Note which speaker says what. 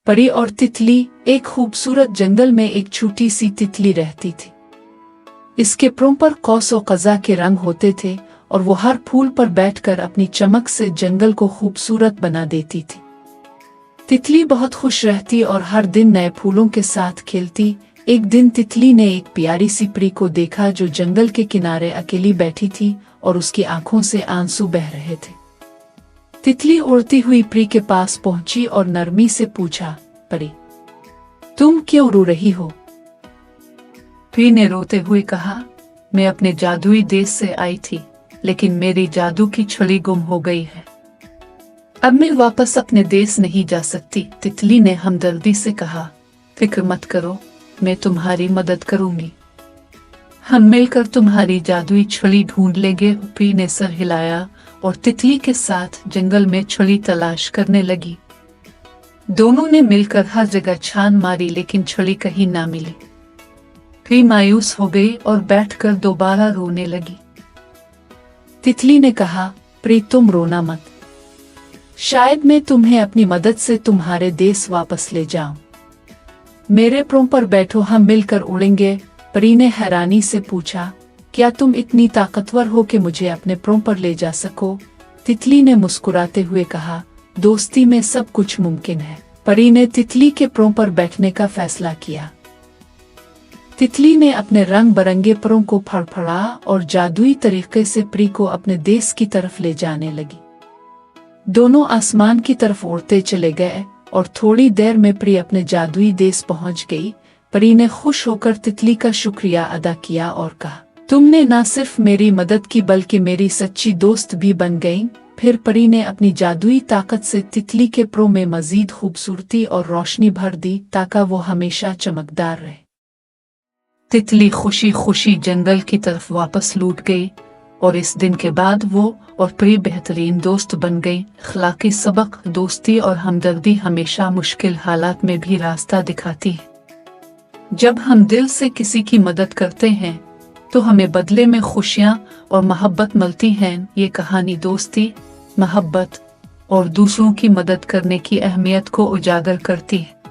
Speaker 1: परी और तितली। एक खूबसूरत जंगल में एक छोटी सी तितली रहती थी। इसके प्रों पर कौस और कज़ा के रंग होते थे और वो हर फूल पर बैठकर अपनी चमक से जंगल को खूबसूरत बना देती थी। तितली बहुत खुश रहती और हर दिन नए फूलों के साथ खेलती। एक दिन तितली ने एक प्यारी सी परी को देखा जो जंगल के किनारे अकेली बैठी थी और उसकी आंखों से आंसू बह रहे थे। तितली उड़ती हुई परी के पास पहुंची और नरमी से पूछा, परी, तुम क्यों रो रही हो? परी ने रोते हुए कहा, मैं अपने जादुई देश से आई थी, लेकिन मेरी जादू की छड़ी गुम हो गई है। अब मैं वापस अपने देश नहीं जा सकती। तितली ने हमदर्दी से कहा, फिक्र मत करो, मैं तुम्हारी मदद करूंगी। हम मिलकर तुम्हारी जादुई छड़ी ढूंढ लेंगे। परी ने सर हिलाया और तितली के साथ जंगल में छड़ी तलाश करने लगी। दोनों ने मिलकर हर जगह छान मारी, लेकिन छड़ी कहीं ना मिली। परी मायूस हो गई और बैठकर दोबारा रोने लगी। तितली ने कहा, परी, तुम रोना मत, शायद मैं तुम्हें अपनी मदद से तुम्हारे देश वापस ले जाऊं। मेरे प्रों पर बैठो, हम मिलकर उड़ेंगे। परी ने हैरानी से पूछा, क्या तुम इतनी ताकतवर हो कि मुझे अपने प्रों पर ले जा सको? तितली ने मुस्कुराते हुए कहा, दोस्ती में सब कुछ मुमकिन है। परी ने तितली के प्रों पर बैठने का फैसला किया। तितली ने अपने रंग बरंगे परों को फड़फड़ा और जादुई तरीके से परी को अपने देश की तरफ ले जाने लगी। दोनों आसमान की तरफ उड़ते चले गए और थोड़ी देर में परी अपने जादुई देश पहुंच गई। परी ने खुश होकर तितली का शुक्रिया अदा किया और कहा, तुमने न सिर्फ मेरी मदद की बल्कि मेरी सच्ची दोस्त भी बन गई। फिर परी ने अपनी जादुई ताकत से तितली के प्रों में मजीद खूबसूरती और रोशनी भर दी ताकि वो हमेशा चमकदार रहे। तितली खुशी खुशी जंगल की तरफ वापस लौट गई और इस दिन के बाद वो और परी बेहतरीन दोस्त बन गई। अखलाकी सबक, दोस्ती और हमदर्दी हमेशा मुश्किल हालात में भी रास्ता दिखाती है। जब हम दिल से किसी की मदद करते हैं तो हमें बदले में खुशियां और मोहब्बत मिलती हैं। ये कहानी दोस्ती, मोहब्बत और दूसरों की मदद करने की अहमियत को उजागर करती है।